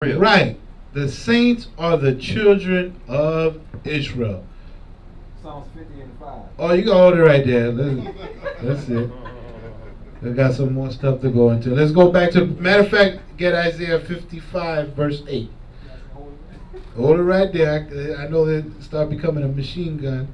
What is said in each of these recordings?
Right. The saints are the children of Israel. Psalms 50 and 5. Oh, you can hold it right there. That's it. We got some more stuff to go into. Let's go back to, matter of fact, get Isaiah 55, verse 8. Hold it right there. I know they start becoming a machine gun.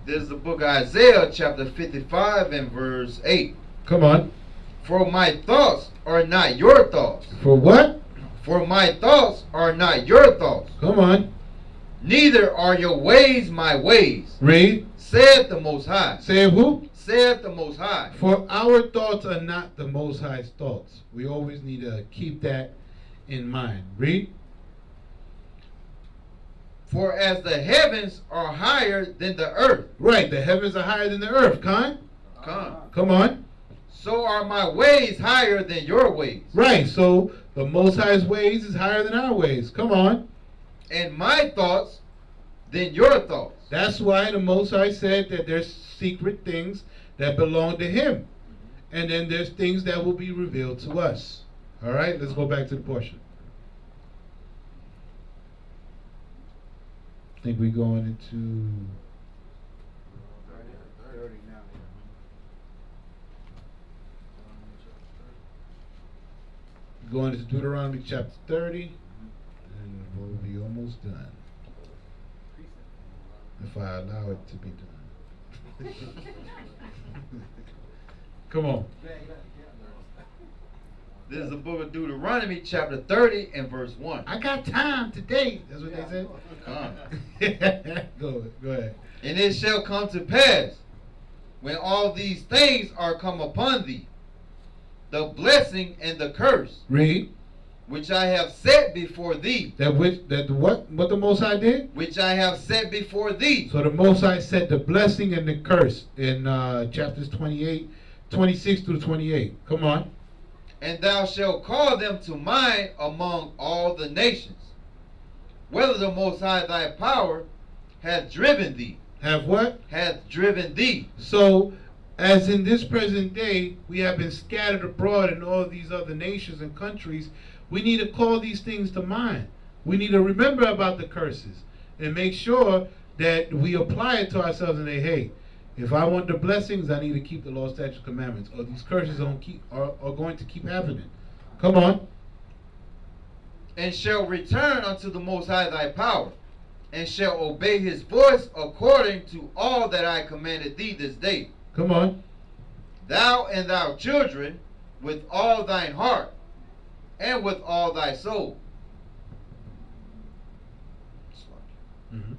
This is the book of Isaiah, chapter 55 and verse 8. Come on. For my thoughts are not your thoughts. For what? For my thoughts are not your thoughts. Come on. Neither are your ways my ways. Read. Saith the Most High. Say who? Saith the Most High. For our thoughts are not the Most High's thoughts. We always need to keep that in mind. Read. For as the heavens are higher than the earth. Right, the heavens are higher than the earth. Come on. So are my ways higher than your ways. Right, so the Most High's ways is higher than our ways. Come on. And my thoughts than your thoughts. That's why the Most High said that there's secret things that belong to Him. And then there's things that will be revealed to us. All right, let's go back to the portion. I think we're going into 30 now. going into Deuteronomy Chapter 30, and we'll be almost done. If I allow it to be done. Come on. This is the book of Deuteronomy, chapter 30 and verse 1. I got time today. That's what they said. Go ahead. And it shall come to pass, when all these things are come upon thee, the blessing and the curse, Read. which I have set before thee. What the Most High did? Which I have set before thee. So the Most High said the blessing and the curse in chapters 26 through 28. Come on. And thou shalt call them to mind among all the nations, whether the Most High thy power hath driven thee. Have what? Hath driven thee. So, as in this present day, we have been scattered abroad in all these other nations and countries, we need to call these things to mind. We need to remember about the curses and make sure that we apply it to ourselves and say, hey, if I want the blessings, I need to keep the law, statutes, commandments, or these curses are going to keep happening. Come on. And shall return unto the Most High thy power, and shall obey his voice according to all that I commanded thee this day. Come on. Thou and thy children with all thine heart, and with all thy soul. Mm-hmm.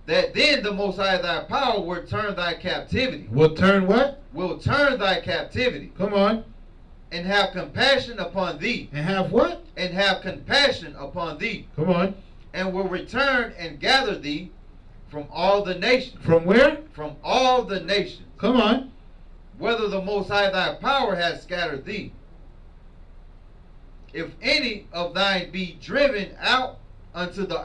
That then the Most High thy power will turn thy captivity. Will turn what? Will turn thy captivity. Come on. And have compassion upon thee. And have what? And have compassion upon thee. Come on. And will return and gather thee from all the nations. From where? From all the nations. Come on. Whether the Most High thy power has scattered thee. If any of thine be driven out unto the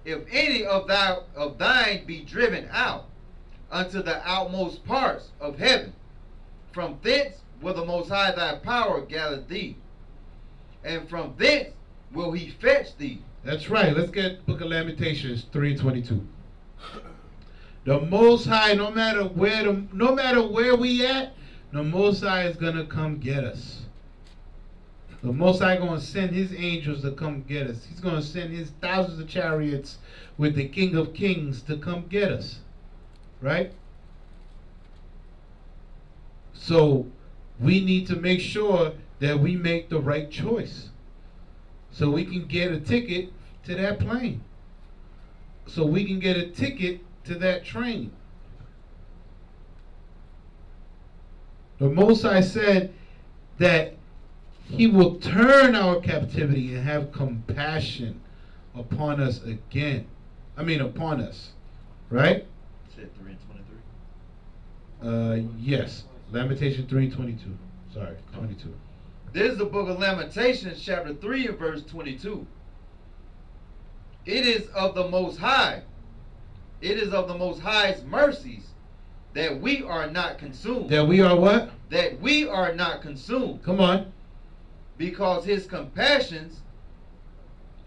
if any of thine be driven out unto the outmost parts of heaven, from thence will the Most High thy power gather thee, and from thence will he fetch thee. That's right. Let's get Book of Lamentations 3:22. The Most High, no matter where we at, the Most High is gonna come get us. The Most High gonna send His angels to come get us. He's gonna send His thousands of chariots with the King of Kings to come get us, right? So we need to make sure that we make the right choice, so we can get a ticket to that plane, so we can get a ticket to that train. The Most High said that He will turn our captivity and have compassion upon us again. Upon us. Right? Said 3 and 23. Yes. Lamentation 3:22. Sorry, 22. This is the book of Lamentations, chapter 3 and verse 22. It is of the Most High. It is of the Most High's mercies that we are not consumed. That we are what? That we are not consumed. Come on. Because his compassions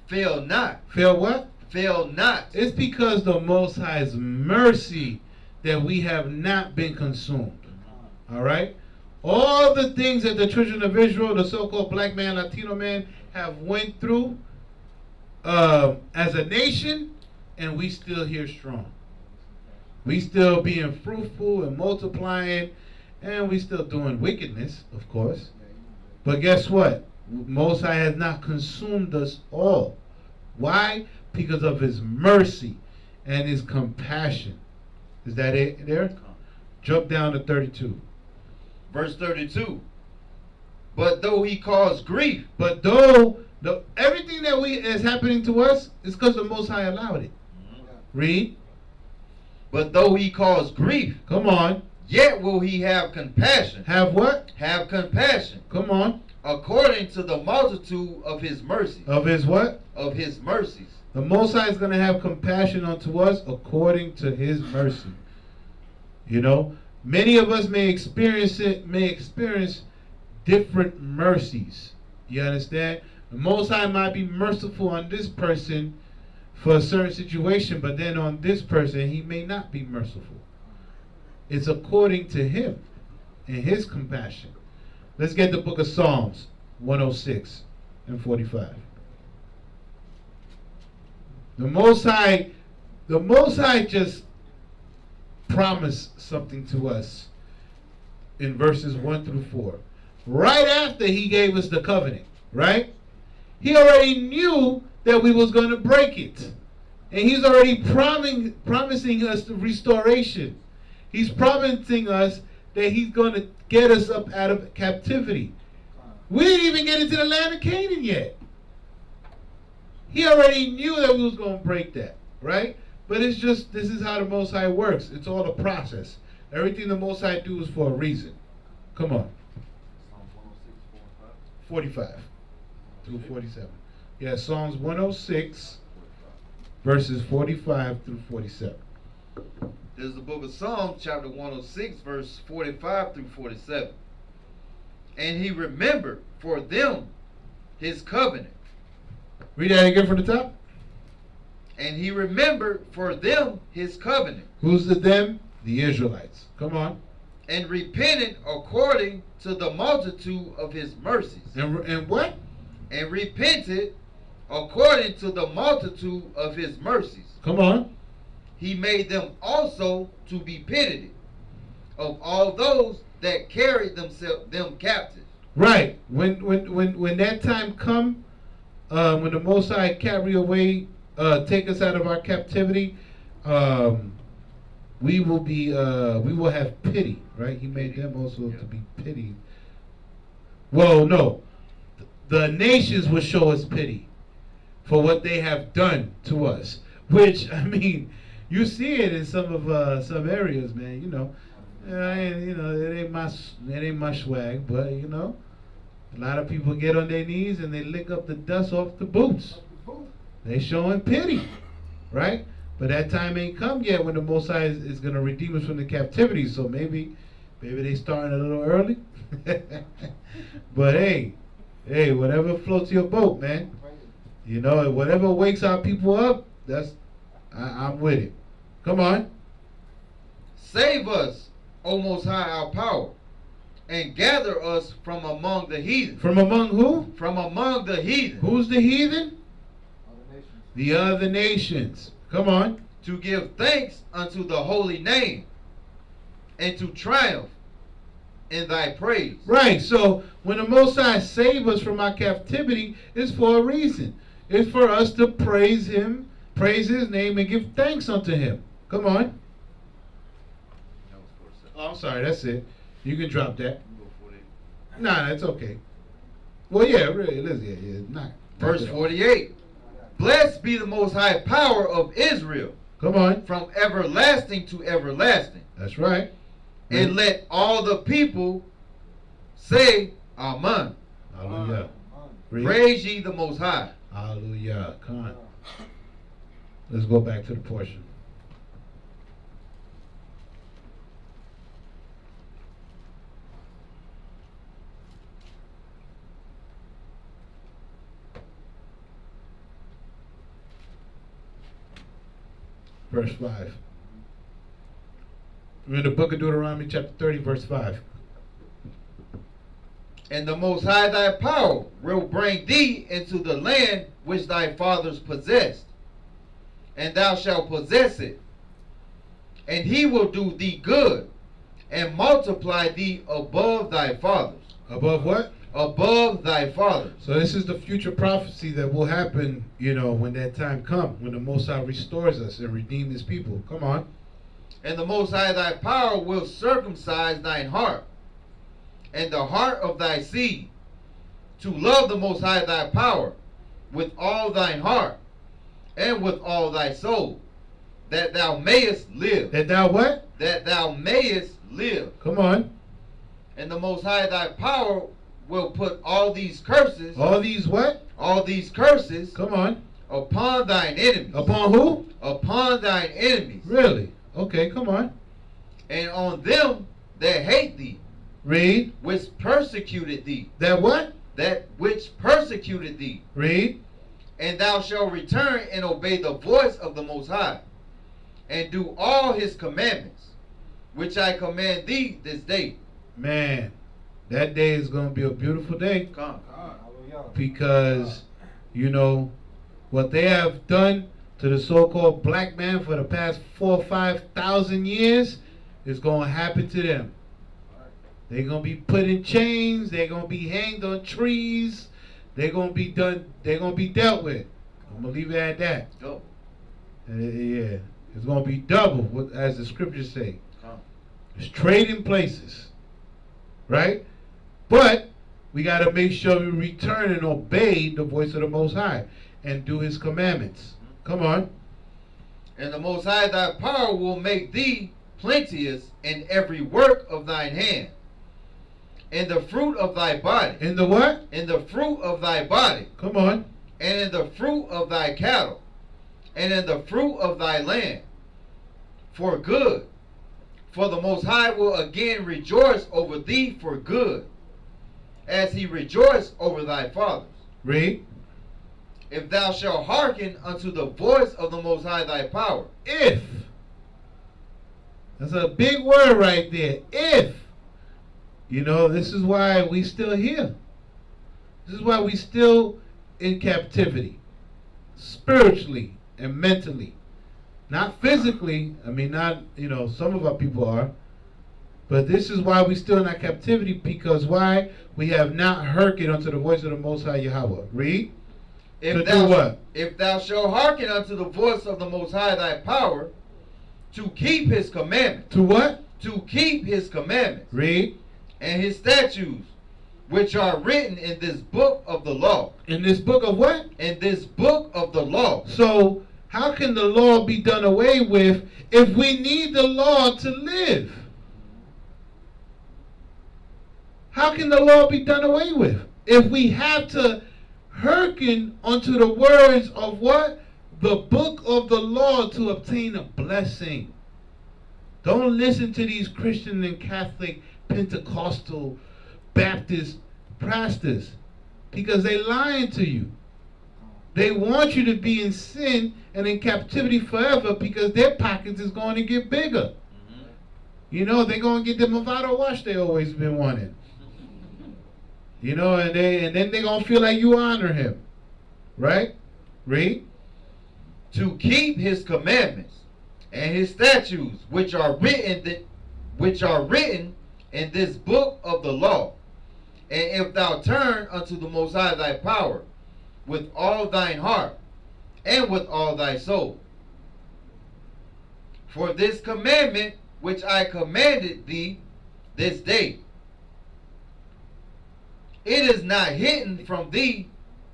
fail not. Fail what? Fail not. It's because the Most High's mercy that we have not been consumed. All right? All the things that the children of Israel, the so-called black man, Latino man, have went through as a nation, and we still here strong. We still being fruitful and multiplying, and we still doing wickedness, of course. But guess what? Most High has not consumed us all. Why? Because of his mercy and his compassion. Is that it there? Jump down to 32. Verse 32. But though he caused grief. But though everything that is happening to us is because the Most High allowed it. Read. But though he caused grief. Come on. Yet will he have compassion. Have what? Have compassion. Come on. According to the multitude of his mercies. Of his what? Of his mercies. The Most High is going to have compassion unto us according to his mercy. You know, many of us may experience different mercies. You understand? The Most High might be merciful on this person for a certain situation, but then on this person he may not be merciful. It's according to him and his compassion. Let's get the book of Psalms 106 and 45. The Most High just promised something to us in verses 1 through 4. Right after he gave us the covenant, right? He already knew that we was going to break it. And he's already promising us the restoration. He's promising us that he's going to get us up out of captivity. We didn't even get into the land of Canaan yet. He already knew that we was going to break that, right? But it's just, this is how the Most High works. It's all a process. Everything the Most High do is for a reason. Come on. 45 through 47. Yeah, Psalms 106, verses 45 through 47. This is the book of Psalms, chapter 106, verse 45 through 47. And he remembered for them his covenant. Read that again from the top. And he remembered for them his covenant. Who's the them? The Israelites. Come on. And repented according to the multitude of his mercies. And what? And repented according to the multitude of his mercies. Come on. He made them also to be pitied of all those that carried them captive. Right. When that time come, when the Most High carry away, take us out of our captivity, we will have pity. Right. He made them also to be pitied. Well, no, the nations will show us pity for what they have done to us. Which, I mean, you see it in some areas, man. You know, it ain't my swag, but you know, a lot of people get on their knees and they lick up the dust off the boots. They showing pity, right? But that time ain't come yet when the Most High is going to redeem us from the captivity. So maybe they starting a little early. But hey, whatever floats your boat, man. You know, whatever wakes our people up, I'm with it. Come on. Save us, O Most High, our power, and gather us from among the heathen. From among who? From among the heathen. Who's the heathen? Other nations. The other nations. Come on. To give thanks unto the holy name, and to triumph in thy praise. Right. So when the Most High save us from our captivity, it's for a reason. It's for us to praise him, praise his name, and give thanks unto him. Come on. Oh, I'm sorry. That's it. You can drop that. Nah, that's okay. Well, yeah, really, yeah. Not Verse 48. Blessed be the Most High power of Israel. Come on. From everlasting to everlasting. That's right. And let all the people say, Amen. Hallelujah. Read. Praise ye the Most High. Hallelujah. Come on. Let's go back to the portion. Verse 5. We're in the book of Deuteronomy chapter 30, verse 5. And the Most High thy power will bring thee into the land which thy fathers possessed, and thou shalt possess it. And he will do thee good, and multiply thee above thy fathers. Above what? Above thy fathers. So this is the future prophecy that will happen, when that time comes, when the Most High restores us and redeem his people. Come on. And the Most High thy power will circumcise thine heart, and the heart of thy seed, to love the Most High thy power with all thine heart, and with all thy soul, that thou mayest live. That thou what? That thou mayest live. Come on. And the Most High thy power will put all these curses. All these what? All these curses. Come on. Upon thine enemies. Upon who? Upon thine enemies. Really? Okay, come on. And on them that hate thee. Read. Which persecuted thee. That what? That which persecuted thee. Read. And thou shalt return and obey the voice of the Most High, and do all his commandments, which I command thee this day. Man, that day is going to be a beautiful day. Come. Because, what they have done to the so-called black man for the past 4,000 or 5,000 years is going to happen to them. They're going to be put in chains. They're going to be hanged on trees. They're going to be done. They're going to be dealt with. I'm going to leave it at that. Go. Yeah. It's going to be double, as the scriptures say. Come. It's trading places. Right? But we got to make sure we return and obey the voice of the Most High and do his commandments. Come on. And the Most High thy power will make thee plenteous in every work of thine hand, in the fruit of thy body. In the what? In the fruit of thy body. Come on. And in the fruit of thy cattle, and in the fruit of thy land, for good. For the Most High will again rejoice over thee for good, as he rejoiced over thy fathers. Read. If thou shalt hearken unto the voice of the Most High thy power. If. That's a big word right there. If. This is why we still here. This is why we still in captivity. Spiritually and mentally. Not physically. Some of our people are. But this is why we still in our captivity, because why? We have not hearkened unto the voice of the Most High Yahweh. Read. If thou shalt hearken unto the voice of the Most High thy power, to keep his commandments. To what? To keep his commandments. Read. And his statutes, which are written in this book of the law. In this book of what? In this book of the law. So, how can the law be done away with if we need the law to live? How can the law be done away with if we have to hearken unto the words of what? The book of the law to obtain a blessing. Don't listen to these Christian and Catholic, Pentecostal, Baptist pastors, because they lying to you. They want you to be in sin and in captivity forever, because their pockets is going to get bigger. They're going to get the Movado wash they always been wanting. And then they're going to feel like you honor him. Right? Read. To keep his commandments and his statutes, which are written in this book of the law. And if thou turn unto the Most High thy power with all thine heart and with all thy soul. For this commandment which I commanded thee this day, it is not hidden from thee.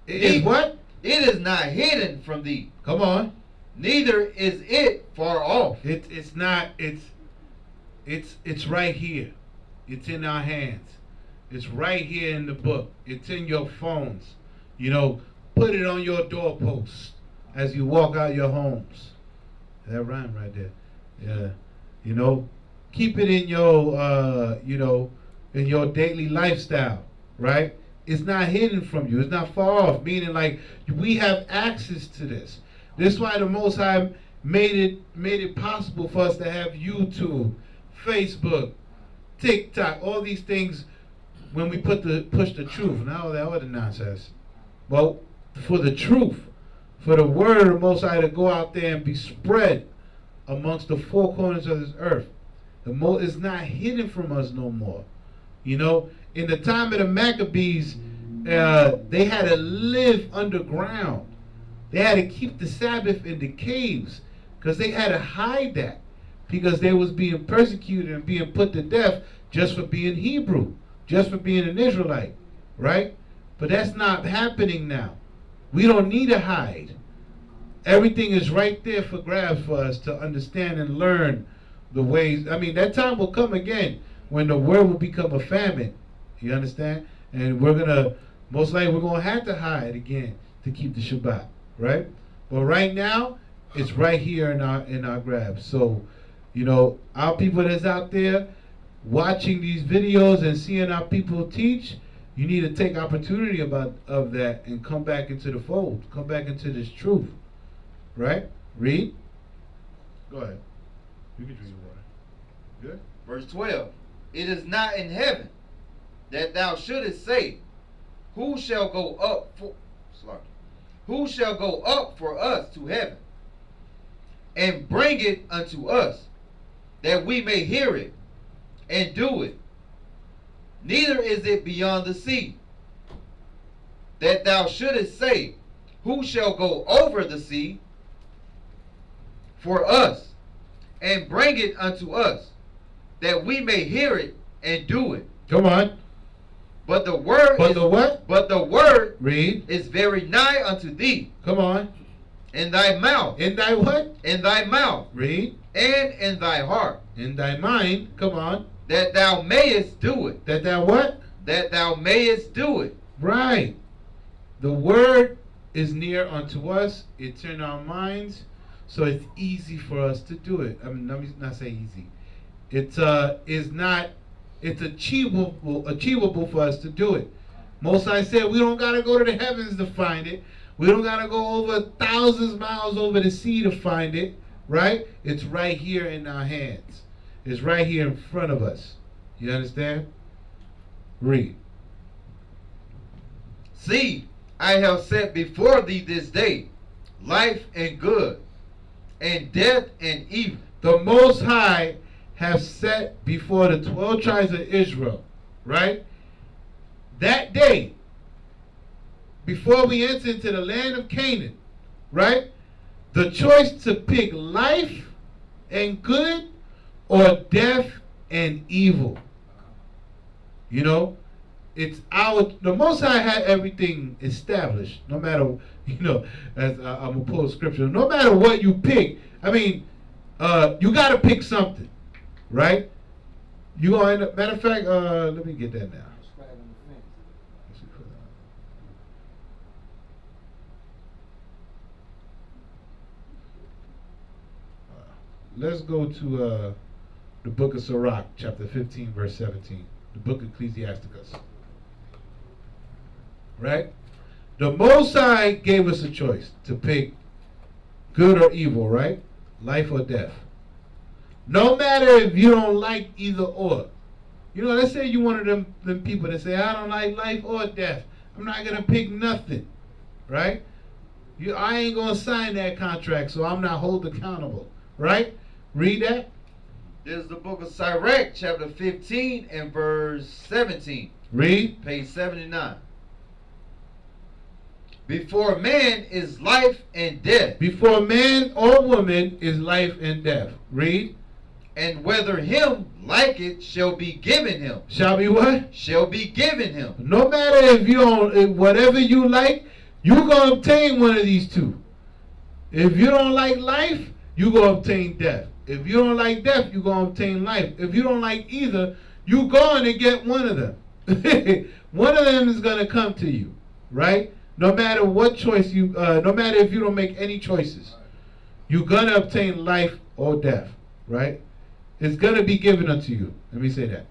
It is what? It is not hidden from thee. Come on. Neither is it far off. It's not. It's right here. It's in our hands. It's right here in the book. It's in your phones. You know, put it on your doorposts as you walk out your homes. That rhyme right there. Yeah. You know, keep it in your, you know, in your daily lifestyle, right? It's not hidden from you. It's not far off, meaning like we have access to this. This is why the Most High made it possible for us to have YouTube, Facebook, TikTok, all these things when we push the truth, not all that other nonsense. Well, for the truth, for the word of the Most High to go out there and be spread amongst the four corners of this earth. It's not hidden from us no more. You know, in the time of the Maccabees, they had to live underground. They had to keep the Sabbath in the caves because they had to hide that because they was being persecuted and being put to death just for being Hebrew, just for being an Israelite, right? But that's not happening now. We don't need to hide. Everything is right there for grabs for us to understand and learn the ways. I mean, that time will come again when the word will become a famine. You understand? And most likely we're going to have to hide again to keep the Shabbat, right? But right now, it's right here in our grabs. So, you know, our people that's out there watching these videos and seeing our people teach, you need to take opportunity of that and come back into the fold. Come back into this truth. Right? Read. Go ahead. You can drink water. Good. Verse 12. It is not in heaven that thou shouldest say, Who shall go up for us to heaven, and bring it unto us, that we may hear it, and do it? Neither is it beyond the sea, that thou shouldest say, Who shall go over the sea for us, and bring it unto us, that we may hear it and do it? Come on. But the word But the word read is very nigh unto thee. Come on. In thy mouth. In thy what? In thy mouth. Read. And in thy heart. In thy mind. Come on. That thou mayest do it. That thou what? That thou mayest do it. Right. The word is near unto us. It's in our minds. So it's easy for us to do it. I mean, let me not say easy. It's achievable for us to do it. Most I said we don't gotta go to the heavens to find it. We don't gotta go over thousands of miles over the sea to find it, right? It's right here in our hands. It's right here in front of us. You understand? Read. See, I have set before thee this day life and good, and death and evil. The Most High have set before the 12 tribes of Israel, right? That day, before we enter into the land of Canaan, right? The choice to pick life and good or death and evil. You know, the Most High had everything established, no matter, you know, as I'm going to pull scripture, no matter what you pick, I mean, you got to pick something, right? You going to end up, matter of fact, let me get that now. Let's go to the book of Sirach, chapter 15, verse 17. The book of Ecclesiasticus. Right? The Most High gave us a choice to pick good or evil, right? Life or death. No matter if you don't like either or. You know, let's say you're one of them people that say, I don't like life or death. I'm not going to pick nothing. Right? I ain't going to sign that contract, so I'm not held accountable. Right? Read that. There's the book of Sirach, chapter 15 and verse 17. Read. Page 79. Before man is life and death. Before man or woman is life and death. Read. And whether him like it shall be given him. Shall be what? Shall be given him. No matter if you don't, whatever you like, you're going to obtain one of these two. If you don't like life, you're going to obtain death. If you don't like death, you're going to obtain life. If you don't like either, you're going to get one of them. One of them is going to come to you, right? No matter what choice you, no matter if you don't make any choices, you're going to obtain life or death, right? It's going to be given unto you. Let me say that,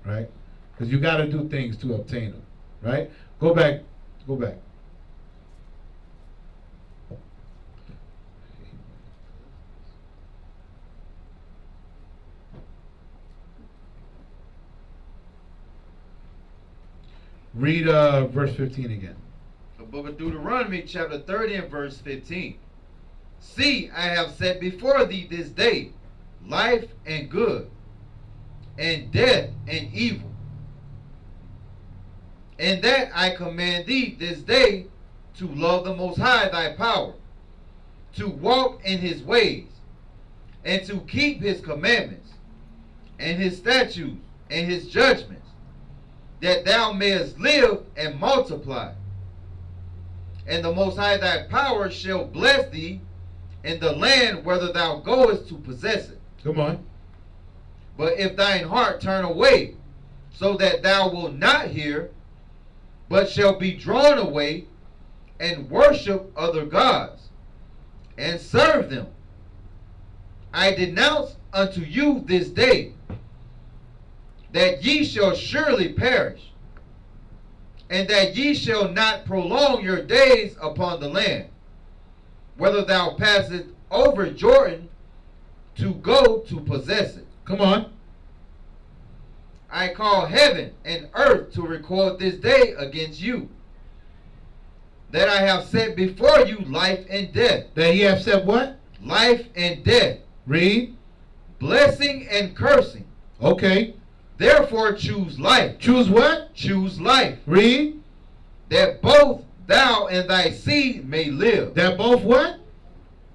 right? Because you got to do things to obtain them, right? Go back. Go back. Read verse 15 again. The book of Deuteronomy chapter 30 and verse 15. See, I have set before thee this day life and good, and death and evil. And that I command thee this day to love the Most High thy power, to walk in his ways, and to keep his commandments, and his statutes, and his judgments, that thou mayest live and multiply. And the Most High thy power shall bless thee in the land whither thou goest to possess it. Come on. But if thine heart turn away, so that thou wilt not hear, but shall be drawn away, and worship other gods, and serve them, I denounce unto you this day that ye shall surely perish, and that ye shall not prolong your days upon the land, whether thou passest over Jordan to go to possess it. Come on. I call heaven and earth to record this day against you, that I have set before you life and death. That he have said what? Life and death. Read. Blessing and cursing. Okay. Therefore choose life. Choose what? Choose life. Read. That both thou and thy seed may live. That both what?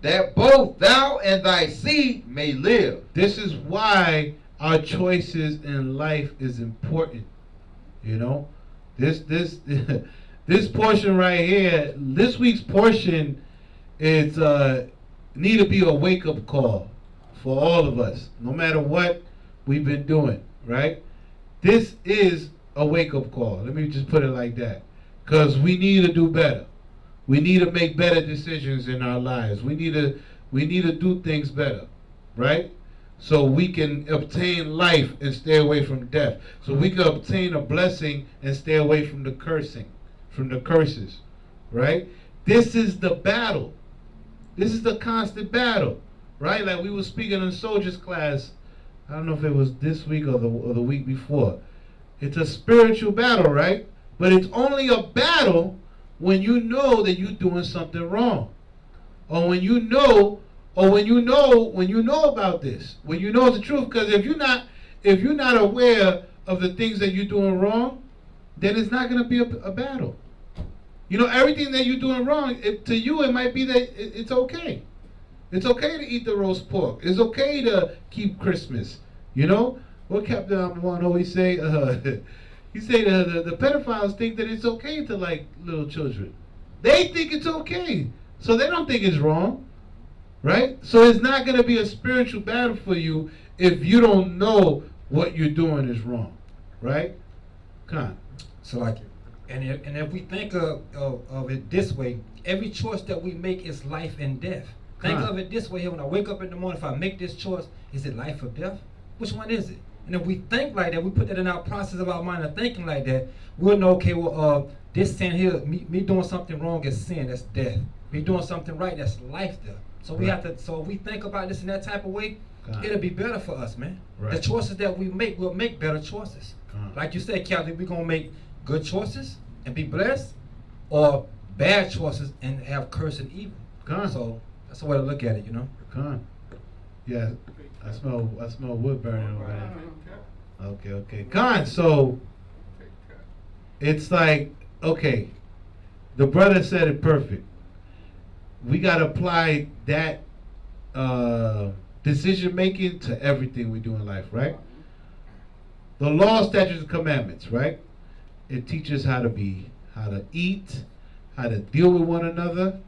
That both thou and thy seed may live. This is why our choices in life is important. You know, this this portion right here, this week's portion is need to be a wake up call for all of us, no matter what we've been doing. Right? This is a wake up call. Let me just put it like that, because we need to do better. We need to make better decisions in our lives. We need to do things better, right? So we can obtain life and stay away from death. So we can obtain a blessing and stay away from the cursing, from the curses, right? This is the battle. This is the constant battle, right? Like we were speaking in soldiers class. I don't know if it was this week or the week before. It's a spiritual battle, right? But it's only a battle when you know that you're doing something wrong, or when you know about this, when you know the truth. Because if you're not aware of the things that you're doing wrong, then it's not going to be a battle. You know, everything that you're doing wrong, to you it might be that it's okay. It's okay to eat the roast pork. It's okay to keep Christmas. You know what Captain Inaw always say? He say the pedophiles think that it's okay to like little children. They think it's okay, so they don't think it's wrong, right? So it's not going to be a spiritual battle for you if you don't know what you're doing is wrong, right? Come on. So like, and if we think of it this way, every choice that we make is life and death. Think of it this way here: when I wake up in the morning, if I make this choice, is it life or death? Which one is it? And if we think like that, we put that in our process of our mind of thinking like that, we'll know, okay, well, this sin here, me doing something wrong is sin, that's death. Me doing something right, that's life there. So we have to, so if we think about this in that type of way, it'll be better for us, man. Right. The choices that we make, we'll make better choices. Like you said, Captain, we're gonna make good choices and be blessed, or bad choices and have curse and evil. So that's the way to look at it, you know. Yeah, I smell wood burning over there. Okay. So it's like, okay, the brother said it perfect. We gotta apply that decision making to everything we do in life, right? The law, statutes, and commandments, right? It teaches how to eat, how to deal with one another,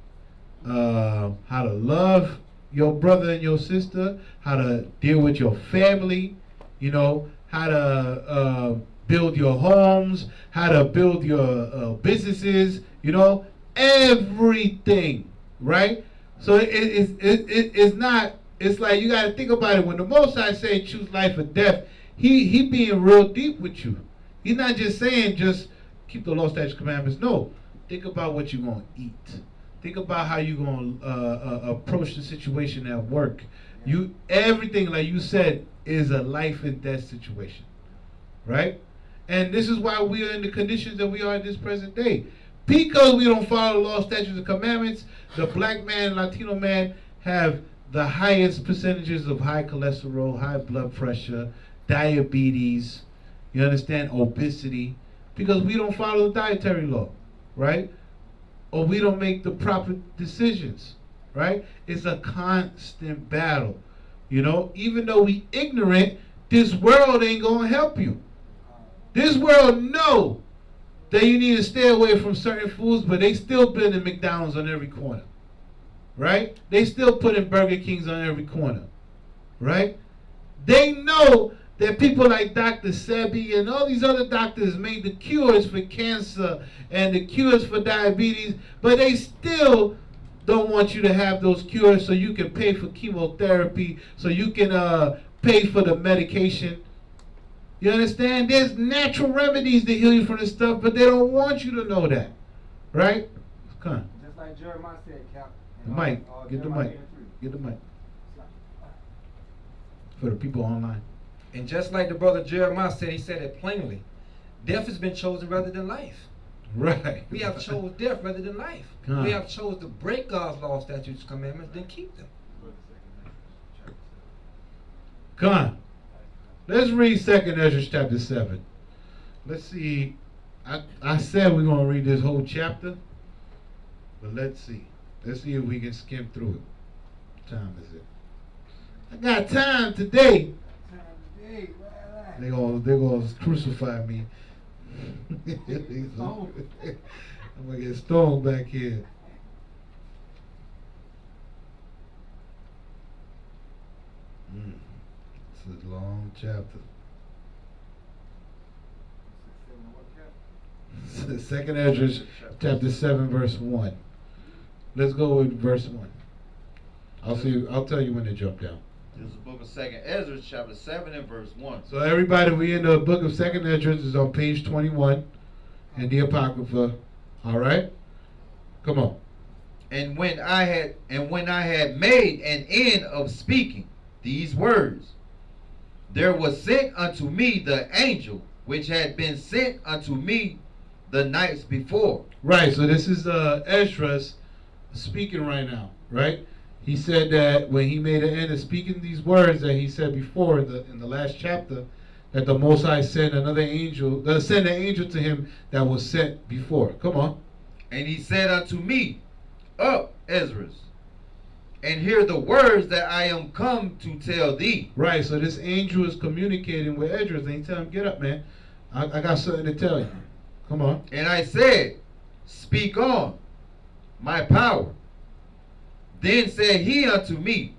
how to love your brother and your sister, how to deal with your family, you know, how to build your homes, how to build your businesses, you know, everything, right? So it's not, it's like you got to think about it. When the Most High say choose life or death, he being real deep with you. He's not just saying just keep the law, statutes, commandments. No, think about what you're going to eat. Think about how you're going to approach the situation at work. Everything, like you said, is a life and death situation, right? And this is why we are in the conditions that we are in this present day. Because we don't follow the law, statutes, and commandments, the black man, Latino man have the highest percentages of high cholesterol, high blood pressure, diabetes, you understand, obesity, because we don't follow the dietary law, right? Or we don't make the proper decisions, right? It's a constant battle, you know? Even though we ignorant, this world ain't gonna help you. This world know that you need to stay away from certain foods, but they still building McDonald's on every corner, right? They still putting Burger Kings on every corner, right? They know that people like Dr. Sebi and all these other doctors made the cures for cancer and the cures for diabetes, but they still don't want you to have those cures so you can pay for chemotherapy, so you can pay for the medication. You understand? There's natural remedies to heal you from this stuff, but they don't want you to know that, right? Come on. Just like Jeremiah said, Capt. The mic. Get the mic. Get the mic. For the people online. And just like the brother Jeremiah said, he said it plainly. Death has been chosen rather than life. Right. We have chose death rather than life. Come on. We have chose to break God's law, statutes, commandments, than keep them. Come on. Let's read 2nd Ezra chapter 7. Let's see. I said we're going to read this whole chapter, but let's see. Let's see if we can skim through it. What time is it? I got time today. They're gonna crucify me. I'm gonna get stoned back here. It's a long chapter. 2nd Ezra chapter 7 verse 1. Let's go with verse 1. I'll tell you when to jump down. This is the book of 2nd Ezra, chapter 7 and verse 1. So everybody, we in the book of 2nd Ezra. Is on page 21 in the Apocrypha. All right, come on. And when I had made an end of speaking these words, there was sent unto me the angel which had been sent unto me the nights before. Right. So this is Ezra's speaking right now. Right. He said that when he made an end of speaking these words that he said before in the last chapter, that the Most High sent an angel to him that was sent before. Come on. And he said unto me, Up, Ezra, and hear the words that I am come to tell thee. Right, so this angel is communicating with Ezra, and he tell him, get up, man. I got something to tell you. Come on. And I said, Speak on, my power. Then said he unto me,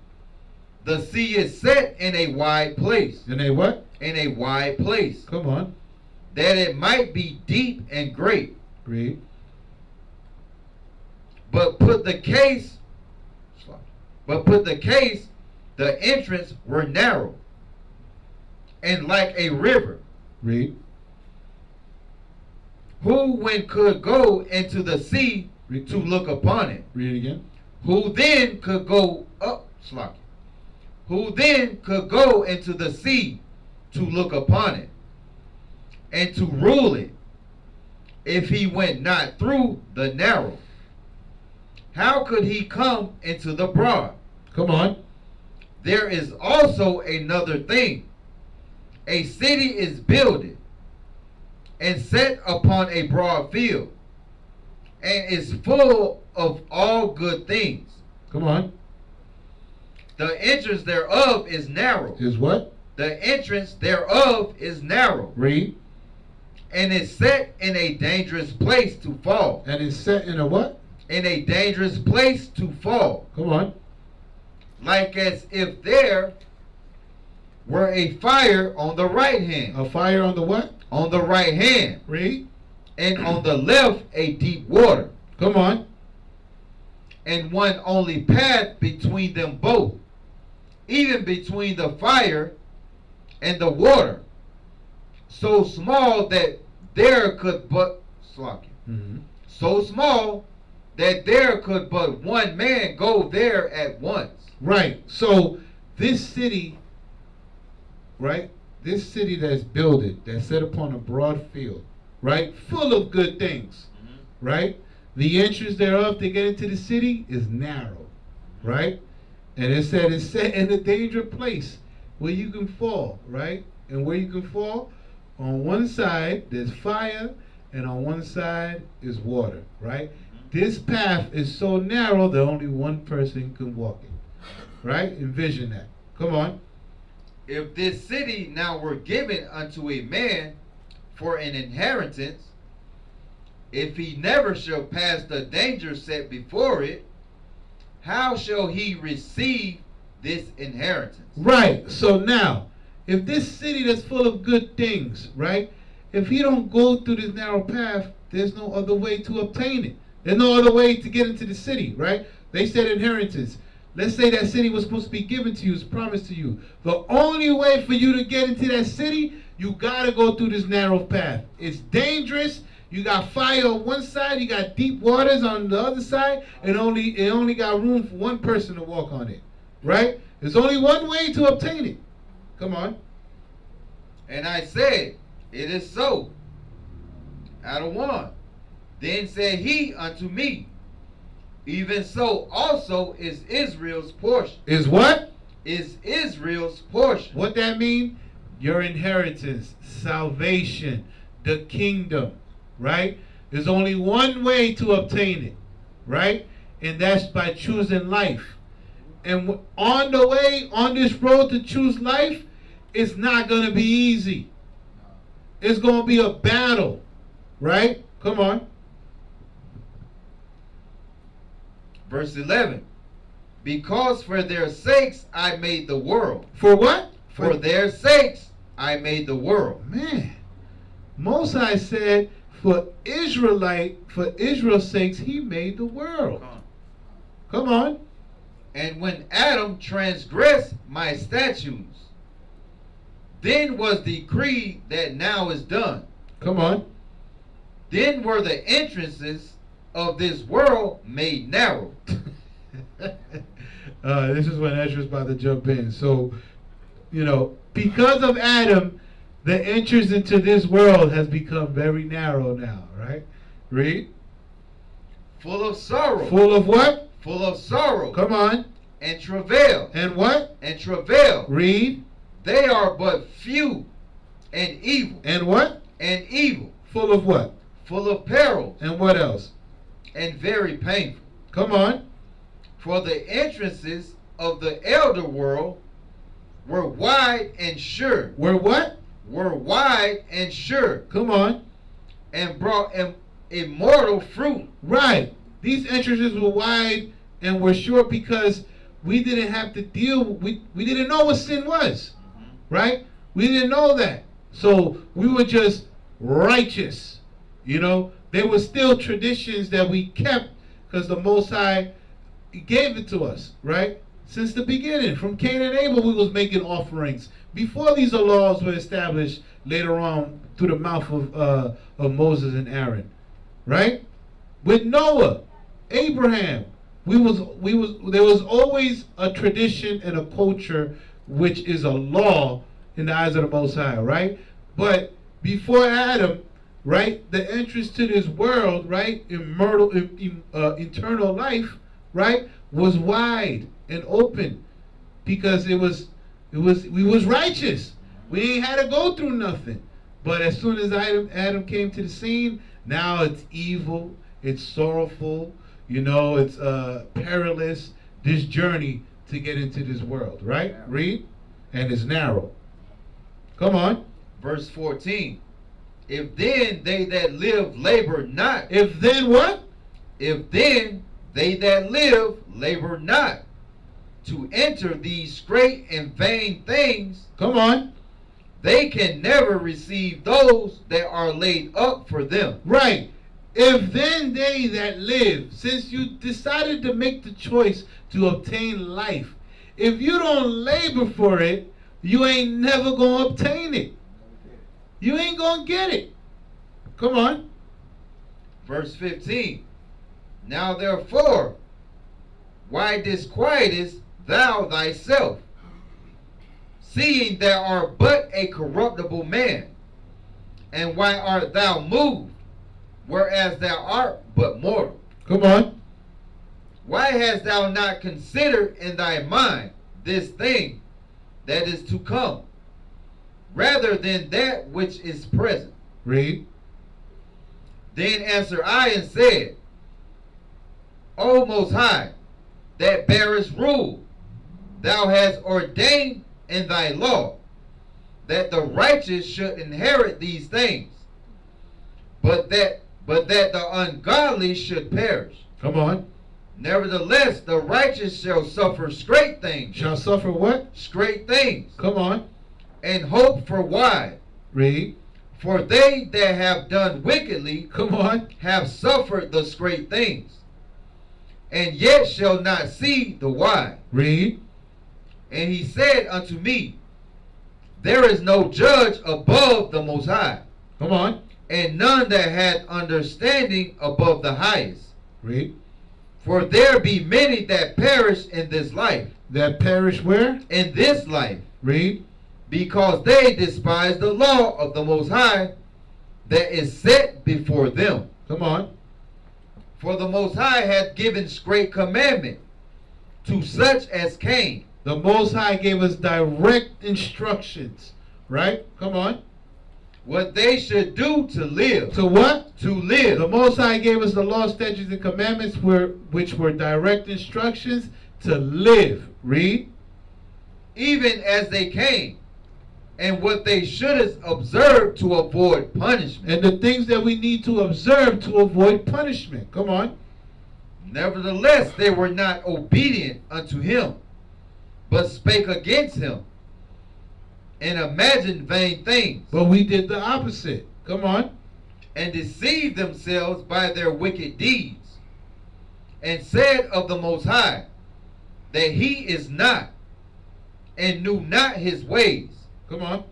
The sea is set in a wide place. In a what? In a wide place. Come on. That it might be deep and great. Read. But put the case, the entrance were narrow, and like a river. Read. Who when could go into the sea Read. to look upon it? Read it again. Who then could go up, Slocky? Who then could go into the sea to look upon it, and to rule it, if he went not through the narrow? How could he come into the broad? Come on. There is also another thing. A city is builded and set upon a broad field, and is full of all good things. Come on. The entrance thereof is narrow. Is what? The entrance thereof is narrow. Read. And is set in a dangerous place to fall. And it's set in a what? In a dangerous place to fall. Come on. Like as if there were a fire on the right hand. A fire on the what? On the right hand. Read. And on the left a deep water. Come on. And one only path between them both, even between the fire and the water, so small that there could but so small that there could but one man go there at once. Right. So this city, right? This city that's builded, that's set upon a broad field, right? Full of good things, right? The entrance thereof to get into the city is narrow, right? And it said it's set in a dangerous place where you can fall, right? And where you can fall, on one side there's fire, and on one side is water, right? This path is so narrow that only one person can walk it, right? Envision that. Come on. If this city now were given unto a man for an inheritance, if he never shall pass the danger set before it, how shall he receive this inheritance? Right. So now, if this city that's full of good things, right? If he don't go through this narrow path, there's no other way to obtain it. There's no other way to get into the city, right? They said inheritance. Let's say that city was supposed to be given to you, it's promised to you. The only way for you to get into that city, you gotta go through this narrow path. It's dangerous. You got fire on one side, you got deep waters on the other side, and it only got room for one person to walk on it, right? There's only one way to obtain it. Come on. And I said, it is so. Out of one. Then said he unto me, even so also is Israel's portion. Is what? Is Israel's portion. What that mean? Your inheritance, salvation, the kingdom, right? There's only one way to obtain it, right? And that's by choosing life. And on the way, on this road to choose life, it's not going to be easy. It's going to be a battle, right? Come on. Verse 11. Because for their sakes I made the world. For what? For their sakes I made the world. Man, Most High said, for Israel's sakes, he made the world. Come on. And when Adam transgressed my statutes, then was decreed that now is done. Come on. Then were the entrances of this world made narrow. This is when Ezra's about to jump in. So, because of Adam, the entrance into this world has become very narrow now, right? Read. Full of sorrow. Full of what? Full of sorrow. Come on. And travail. And what? And travail. Read. They are but few and evil. And what? And evil. Full of what? Full of perils. And what else? And very painful. Come on. For the entrances of the elder world were wide and sure. Were what? Were wide and sure. Come on. And brought immortal fruit. Right. These entrances were wide and were short because we didn't have to deal, we didn't know what sin was. Right? We didn't know that. So we were just righteous. There were still traditions that we kept because the Most High gave it to us, right? Since the beginning, from Cain and Abel, we was making offerings. Before these laws were established later on through the mouth of Moses and Aaron, right? With Noah, Abraham, there was always a tradition and a culture which is a law in the eyes of the Most High, right? But before Adam, right, the entrance to this world, right, eternal life, right, was wide and open because we was righteous. We ain't had to go through nothing. But as soon as Adam came to the scene, now it's evil, it's sorrowful, it's perilous, this journey to get into this world, right? Read. And it's narrow. Come on. Verse 14. If then they that live labor not. If then what? If then they that live labor not to enter these great and vain things, Come on. they can never receive those that are laid up for them. Right. If then they that live, since you decided to make the choice to obtain life, if you don't labor for it, you ain't never going to obtain it. You ain't going to get it. Come on. Verse 15. Now therefore, why disquietest thou thyself, seeing thou art but a corruptible man? And why art thou moved, whereas thou art but mortal? Come on. Why hast thou not considered in thy mind this thing that is to come, rather than that which is present? Read. Then answered I and said, O Most High, that bearest rule, thou hast ordained in thy law that the righteous should inherit these things, but that the ungodly should perish. Come on. Nevertheless, the righteous shall suffer great things. Shall suffer what? Great things. Come on. And hope for why? Read. For they that have done wickedly, Come on. have suffered the great things, and yet shall not see the why. Read. And he said unto me, there is no judge above the Most High, Come on. and none that hath understanding above the highest. Read. For there be many that perish in this life. That perish where? In this life. Read. Because they despise the law of the Most High that is set before them. Come on. For the Most High hath given great commandment to such as came. The Most High gave us direct instructions. Right? Come on. What they should do to live. To what? To live. The Most High gave us the law, statutes, and commandments which were direct instructions to live. Read. Even as they came. And what they should observe to avoid punishment. And the things that we need to observe to avoid punishment. Come on. Nevertheless, they were not obedient unto him, but spake against him, and imagined vain things. But we did the opposite. Come on. And deceived themselves by their wicked deeds, and said of the Most High that he is not, and knew not his ways. Come on.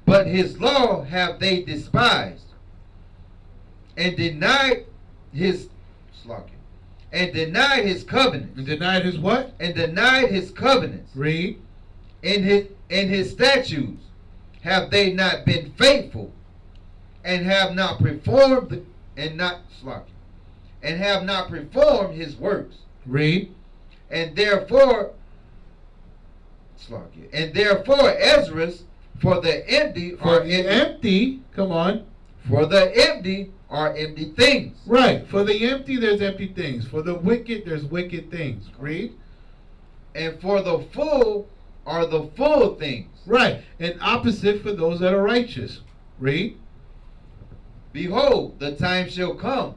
But his law have they despised, and denied his and denied his covenants. And denied his what? And denied his covenants. Read. In his statutes have they not been faithful, and have not performed have not performed his works. Read. And therefore Ezra's for the empty For are the empty. Come on. For the empty are empty things. Right. For the empty, there's empty things. For the wicked, there's wicked things. Read. And for the full are the full things. Right. And opposite for those that are righteous. Read. Behold, the time shall come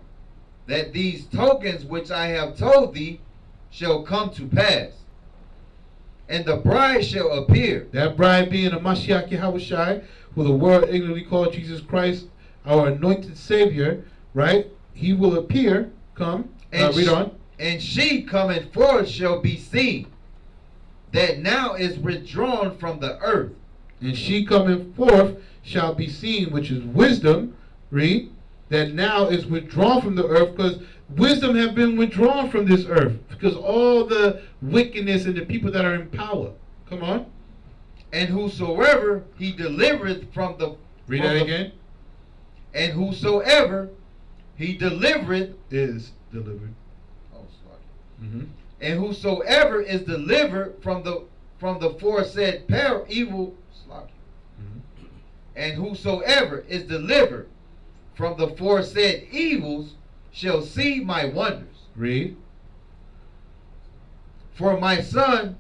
that these tokens which I have told thee shall come to pass, and the bride shall appear. That bride being a Mashiach Yahushai, who the world ignorantly called Jesus Christ, our anointed Savior, right? He will appear. Come. And Read on. And she coming forth shall be seen, that now is withdrawn from the earth. And she coming forth shall be seen, which is wisdom. Read. That now is withdrawn from the earth, because wisdom have been withdrawn from this earth, because all the wickedness and the people that are in power. Come on. And whosoever he delivereth from the... Read that again. And whosoever he delivereth... Is delivered. Oh, sorry. Mm-hmm. And whosoever is delivered from the foresaid evil... Mm-hmm. And whosoever is delivered from the foresaid evils shall see my wonders. Read. For my son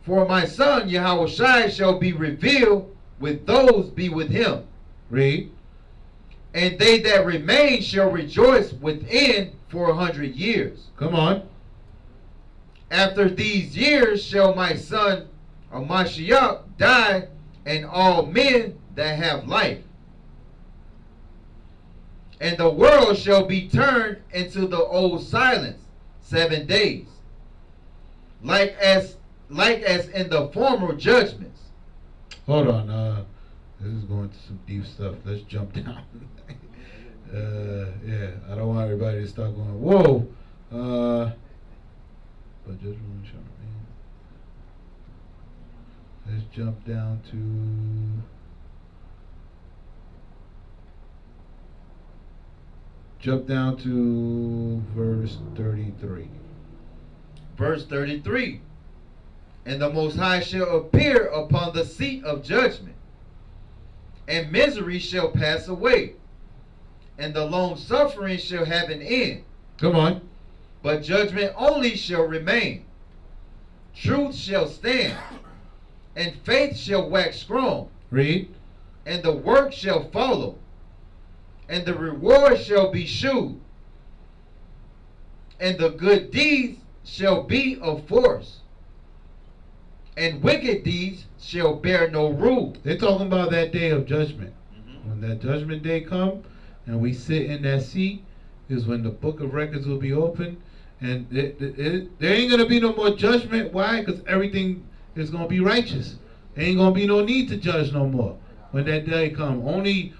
Yahushai shall be revealed with those be with him. Read. And they that remain shall rejoice within 400 years. Come on. After these years shall my son Mashiach die, and all men that have life. And the world shall be turned into the old silence 7 days, like as in the former judgments. Hold on, this is going to some deep stuff. Let's jump down. Yeah, I don't want everybody to start going, whoa. But just let's jump down to verse 33. Verse 33. And the Most High shall appear upon the seat of judgment, and misery shall pass away, and the long suffering shall have an end. Come on. But judgment only shall remain. Truth shall stand, and faith shall wax strong. Read. And the work shall follow, and the reward shall be shewed, and the good deeds shall be of force, and wicked deeds shall bear no rule. They're talking about that day of judgment. When that judgment day come, and we sit in that seat, is when the book of records will be opened, and there ain't gonna be no more judgment. Why? Because everything is gonna be righteous. There ain't gonna be no need to judge no more when that day come. Only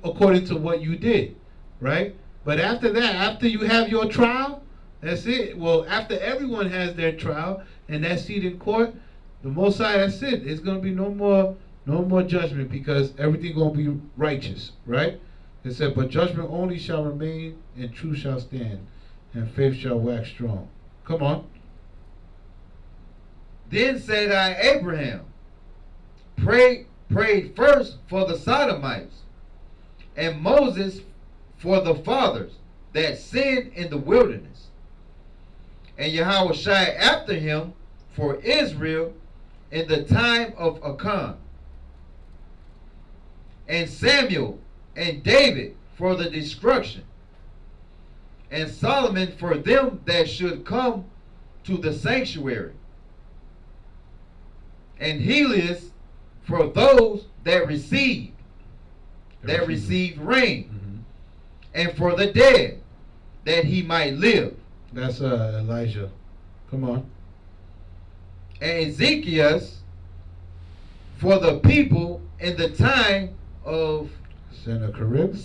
according to what you did, right? But after that, after you have your trial, that's it. Well, after everyone has their trial and that seat in court, the Most High, that's it. There's gonna be no more judgment, because everything gonna be righteous, right? It said, but judgment only shall remain, and truth shall stand, and faith shall wax strong. Come on. Then said I, Abraham, prayed first for the Sodomites, and Moses for the fathers that sinned in the wilderness, and Yahushua after him for Israel in the time of Achan, and Samuel and David for the destruction, and Solomon for them that should come to the sanctuary, and Helias for those that received rain, and for the dead that he might live. That's Elijah. Come on. And Ezekias for the people in the time of Sennacherib,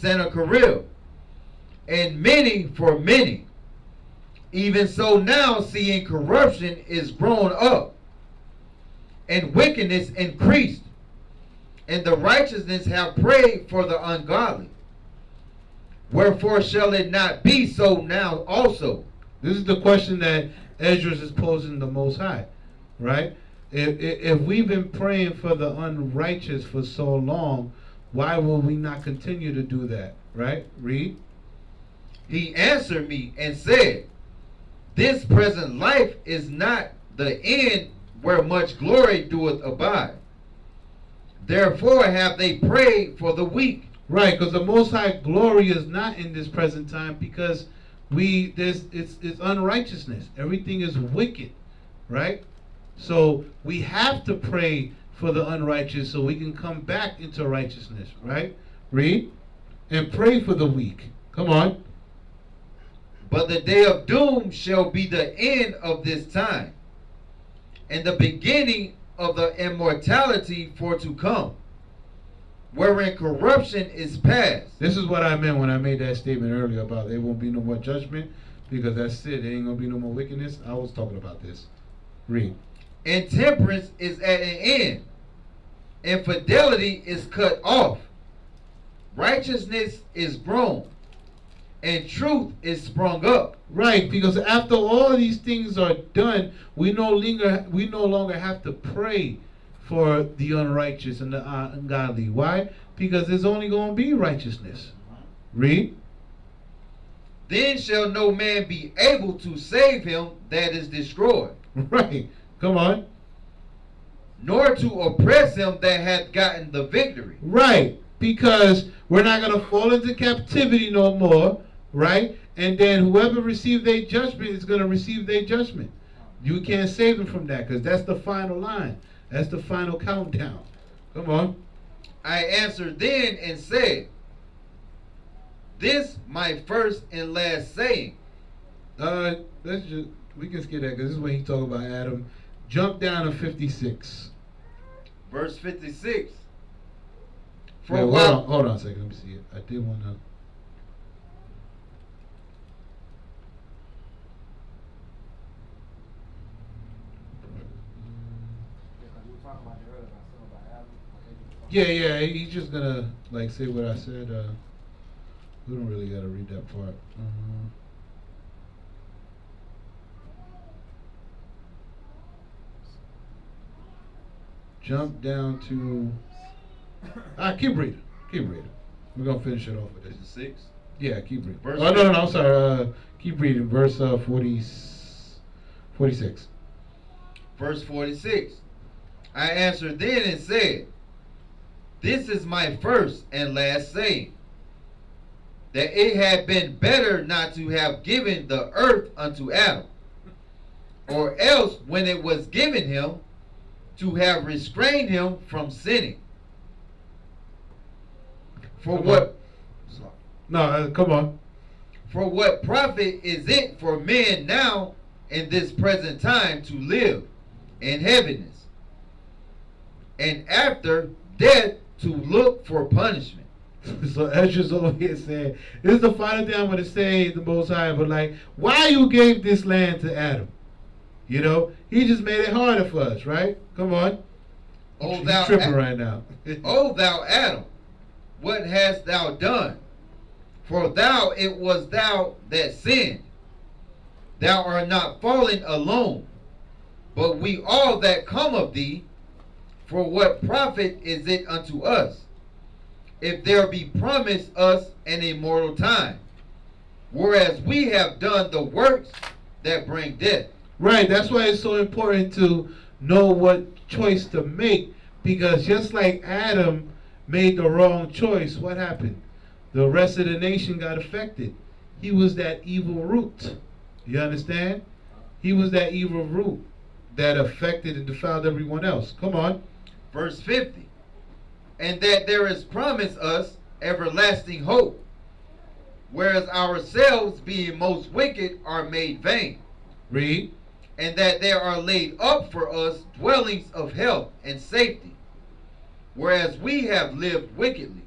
and many for many. Even so now, seeing corruption is grown up, and wickedness increased, and the righteousness have prayed for the ungodly. Wherefore shall it not be so now also? This is the question that Ezra is posing the Most High, right? If we've been praying for the unrighteous for so long, why will we not continue to do that, right? Read. He answered me and said, this present life is not the end where much glory doeth abide. Therefore have they prayed for the weak. Right, because the Most High glory is not in this present time, because it's unrighteousness. Everything is wicked, right? So we have to pray for the unrighteous so we can come back into righteousness, right? Read. And pray for the weak. Come on. But the day of doom shall be the end of this time, and the beginning of the immortality for to come, wherein corruption is past. This is what I meant when I made that statement earlier about there won't be no more judgment, because that's it. There ain't going to be no more wickedness. I was talking about this. Read. And temperance is at an end. Infidelity is cut off. Righteousness is grown. And truth is sprung up. Right, because after all of these things are done, we no longer have to pray for the unrighteous and the ungodly. Why? Because there's only going to be righteousness. Read. Then shall no man be able to save him that is destroyed. Right. Come on. Nor to oppress him that hath gotten the victory. Right. Because we're not going to fall into captivity no more. Right? And then whoever received their judgment is going to receive their judgment. You can't save them from that because that's the final line. That's the final countdown. Come on. I answered then and said, this my first and last saying. We can skip that because this is when he talk about Adam. Jump down to 56. Verse 56. For Wait, a hold while, on a second. Let me see it. I did want to. Yeah, he's just gonna like say what I said. We don't really gotta read that part. Jump down to. Keep reading. We're gonna finish it off with this. 56. Yeah, keep reading. Verse No, I'm sorry. Keep reading. Verse 46. Verse 46. I answered then and said, this is my first and last saying, that it had been better not to have given the earth unto Adam, or else when it was given him, to have restrained him from sinning. For what? No, come on. For what profit is it for men now in this present time to live in heaviness, and after death to look for punishment? So Ezra's over here saying, this is the final thing I'm going to say, the Most High, but like, why you gave this land to Adam? You know, he just made it harder for us, right? Come on. O He's thou tripping right now. O thou Adam, what hast thou done? For thou it was thou that sinned. Thou art not fallen alone, but we all that come of thee. For what profit is it unto us, if there be promised us an immortal time, whereas we have done the works that bring death? Right, that's why it's so important to know what choice to make, because just like Adam made the wrong choice, what happened? The rest of the nation got affected. He was that evil root. You understand? He was that evil root that affected and defiled everyone else. Come on. Verse 50. And that there is promised us everlasting hope, whereas ourselves being most wicked are made vain. Read. And that there are laid up for us dwellings of health and safety, whereas we have lived wickedly.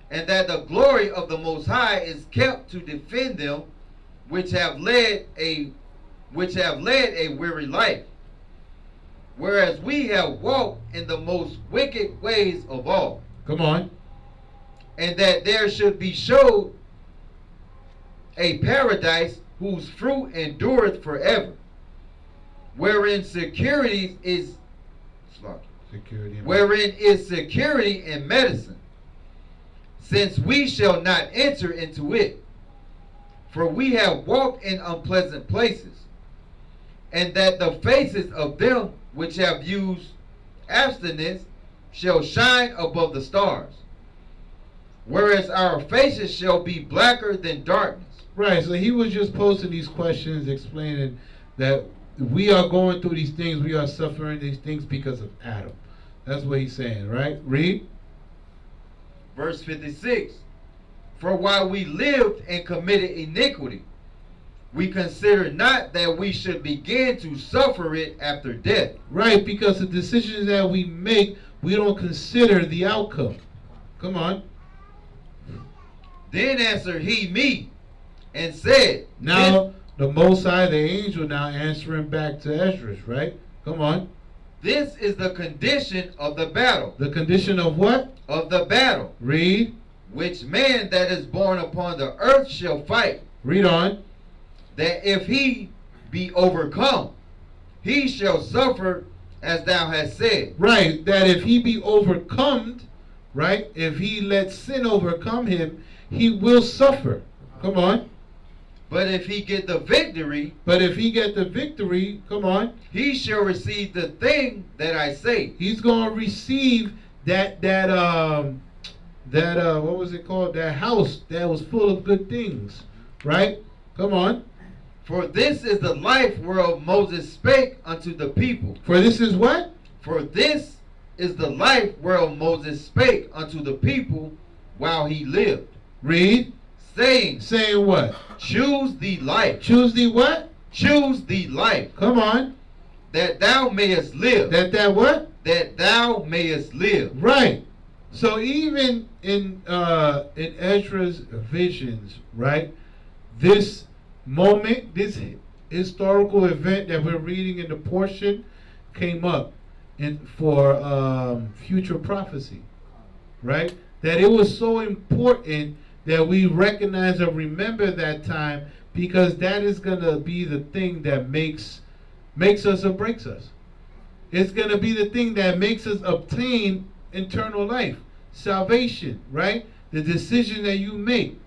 And that the glory of the Most High is kept to defend them which have led a weary life, whereas we have walked in the most wicked ways of all. Come on. And that there should be showed a paradise whose fruit endureth forever, wherein security is security and medicine, since we shall not enter into it, for we have walked in unpleasant places, and that the faces of them which have used abstinence shall shine above the stars, whereas our faces shall be blacker than darkness. Right, so he was just posting these questions explaining that we are going through these things, we are suffering these things because of Adam. That's what he's saying, right? Read. Verse 56. For while we lived and committed iniquity, we consider not that we should begin to suffer it after death. Right, because the decisions that we make, we don't consider the outcome. Come on. Then answered he me and said, now the Most High, the angel, now answering back to Ezra, right? Come on. This is the condition of the battle. The condition of what? Of the battle. Read. Which man that is born upon the earth shall fight. Read on. That if he be overcome, he shall suffer as thou hast said. Right, that if he be overcome, right, if he lets sin overcome him, he will suffer. Come on. But if he get the victory, come on, he shall receive the thing that I say. He's going to receive that what was it called? That house that was full of good things, right? Come on. For this is the life whereof Moses spake unto the people. For this is what? For this is the life whereof Moses spake unto the people while he lived, Read. saying, Saying what? Choose thee life. Choose thee what? Choose thee life, Come on. that thou mayest live. That what? That thou mayest live. Right. So even in Ezra's visions, right? This moment, this historical event that we're reading in the portion came up for future prophecy, right? That it was so important that we recognize and remember that time, because that is going to be the thing that makes us or breaks us. It's going to be the thing that makes us obtain eternal life, salvation, right? The decision that you make,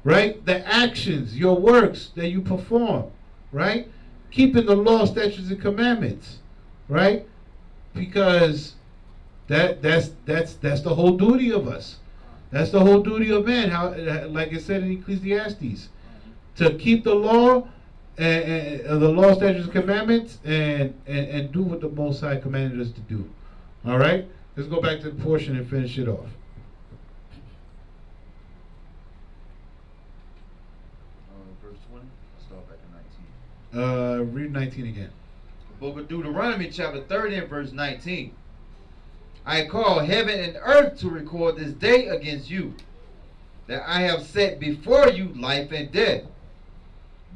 right? The actions, your works that you perform, right? Keeping the law, statutes, and commandments, right? Because that's the whole duty of us. That's the whole duty of man. How, like it said in Ecclesiasticus, to keep the law and the law, statutes, and commandments, and do what the Most High commanded us to do. All right. Let's go back to the portion and finish it off. Verse 20. Start back at 19. Read 19 again. The book of Deuteronomy Chapter 30 and verse 19. I call heaven and earth to record this day against you, that I have set before you life and death,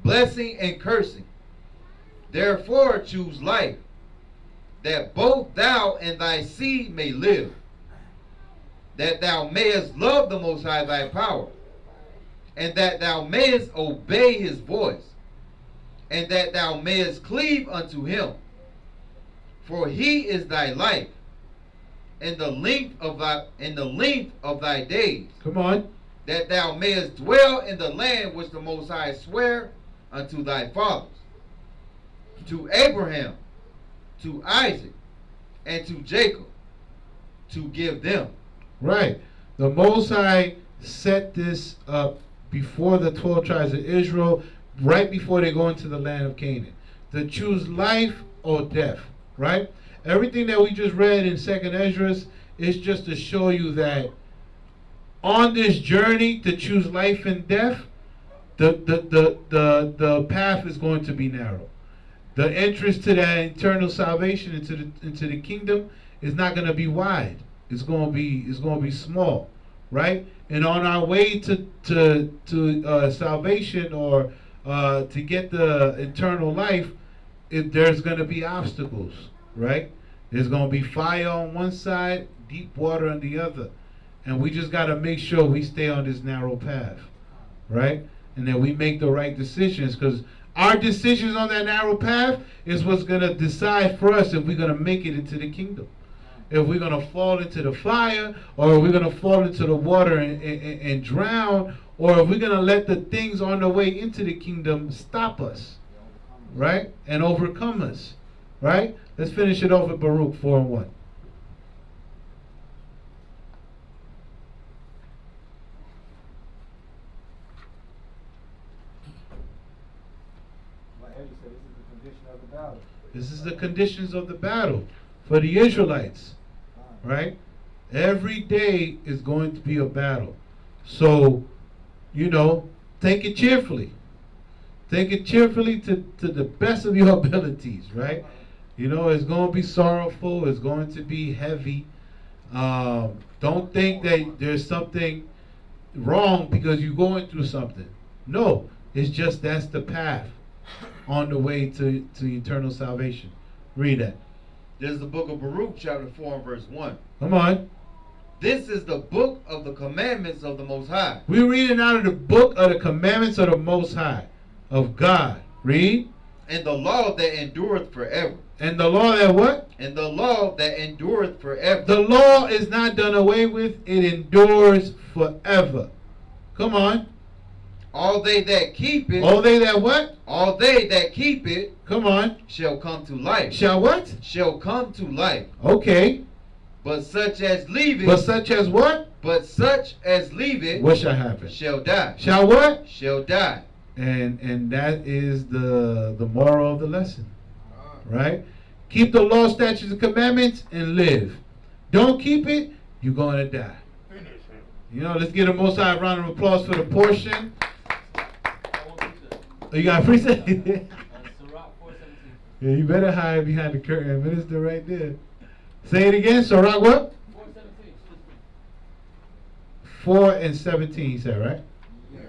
blessing and cursing. Therefore choose life, that both thou and thy seed may live, that thou mayest love the Most High thy power, and that thou mayest obey his voice, and that thou mayest cleave unto him. For he is thy life, and the length of thy days. Come on. That thou mayest dwell in the land which the Most High sware unto thy fathers, to Abraham, to Isaac, and to Jacob, to give them. Right. The Most High set this up before the 12 tribes of Israel, right before they go into the land of Canaan, to choose life or death. Right. Everything that we just read in 2nd Ezra is just to show you that on this journey to choose life and death, the path is going to be narrow. The entrance to that eternal salvation into the kingdom is not going to be wide. It's going to be small, right? And on our way to salvation or to get the eternal life, there's going to be obstacles, right? There's going to be fire on one side, deep water on the other. And we just got to make sure we stay on this narrow path, right? And that we make the right decisions, because our decisions on that narrow path is what's going to decide for us if we're going to make it into the kingdom. If we're going to fall into the fire, or if we're going to fall into the water and drown, or if we're going to let the things on the way into the kingdom stop us, right? And overcome us, right? Let's finish it off with Baruch 4 and 1. Like Ezra said, this is the condition of the battle. This is the conditions of the battle for the Israelites, right? Every day is going to be a battle. So, take it cheerfully. Take it cheerfully to the best of your abilities, right? It's going to be sorrowful. It's going to be heavy. Don't think that there's something wrong because you're going through something. No, it's just that's the path on the way to eternal salvation. Read that. This is the book of Baruch, chapter 4 and verse 1. Come on. This is the book of the commandments of the Most High. We're reading out of the book of the commandments of the Most High, of God. Read. And the law that endureth forever. And the law that what? And the law that endureth forever. The law is not done away with. It endures forever. Come on. All they that keep it. All they that what? All they that keep it. Come on. Shall come to life. Shall what? Shall come to life. Okay. But such as leave it. But such as what? But such as leave it. What shall happen? Shall die. Shall what? Shall die. And that is the moral of the lesson, right? Keep the law, statutes, and commandments and live. Don't keep it, you're going to die. You know, let's give the Most High a round of applause for the portion. Oh, you got a precept? Sirach 4:17. Yeah, you better hide behind the curtain, minister, right there. Say it again. Sirach what? 4:17. 4 and 17, you said, right? Yeah.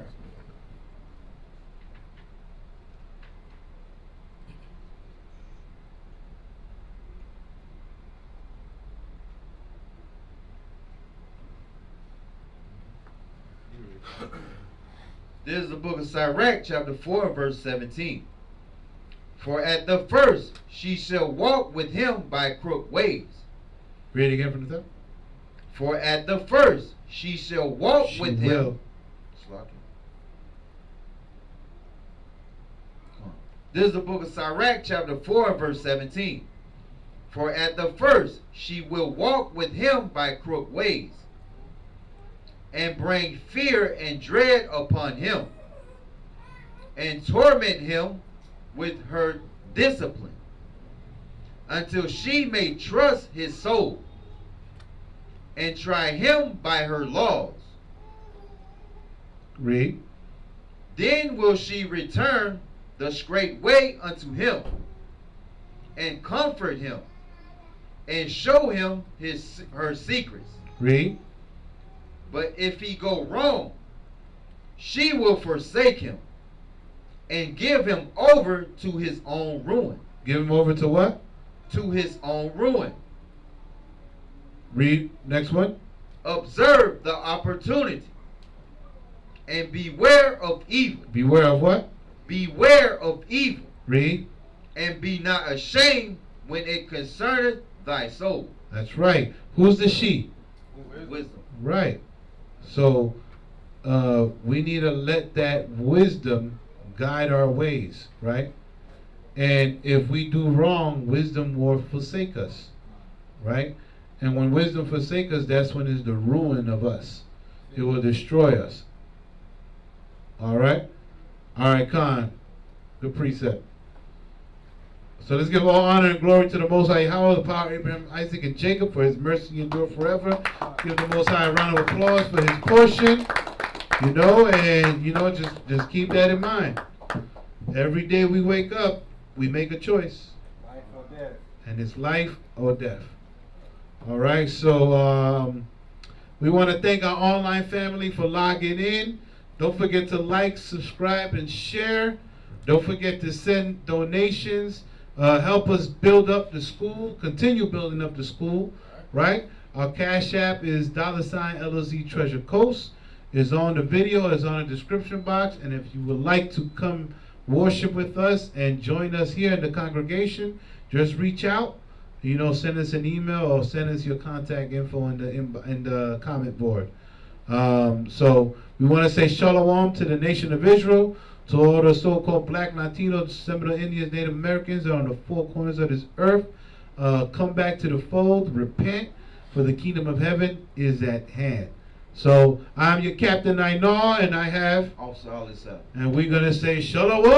This is the book of Sirach, chapter 4, verse 17. For at the first she shall walk with him by crooked ways. Read it again from the top. For at the first she shall walk She with will. him. Come on. This is the book of Sirach, chapter 4, verse 17. For at the first she will walk with him by crooked ways, and bring fear and dread upon him, and torment him with her discipline, until she may trust his soul, and try him by her laws. Read. Then will she return the straight way unto him, and comfort him, and show him her secrets. Read. But if he go wrong, she will forsake him, and give him over to his own ruin. Give him over to what? To his own ruin. Read. Next one. Observe the opportunity, and beware of evil. Beware of what? Beware of evil, Read. and be not ashamed when it concerneth thy soul. That's right. Who's the she? Wisdom. Right. So we need to let that wisdom guide our ways, right? And if we do wrong, wisdom will forsake us, right? And when wisdom forsake us, that's when it's the ruin of us. It will destroy us. All right? All right, Khan. Good precept. So let's give all honor and glory to the Most High Yahweh, the power of Abraham, Isaac, and Jacob, for his mercy endure forever. Give the Most High a round of applause for his portion. And just keep that in mind. Every day we wake up, we make a choice. Life or death. And it's life or death. All right, so we want to thank our online family for logging in. Don't forget to like, subscribe, and share. Don't forget to send donations. Help us build up the school, continue building up the school, right? Our Cash App is $loztreasurecoast. It's on the video, it's on the description box. And if you would like to come worship with us and join us here in the congregation, just reach out. Send us an email or send us your contact info in the comment board. So we want to say Shalom to the nation of Israel, to all the so-called black, Latinos, Seminole Indians, Native Americans that are on the four corners of this earth. Come back to the fold, repent, for the kingdom of heaven is at hand. So I'm your Captain Inaw, and I have, Also, all this up. and we're going to say Shalom.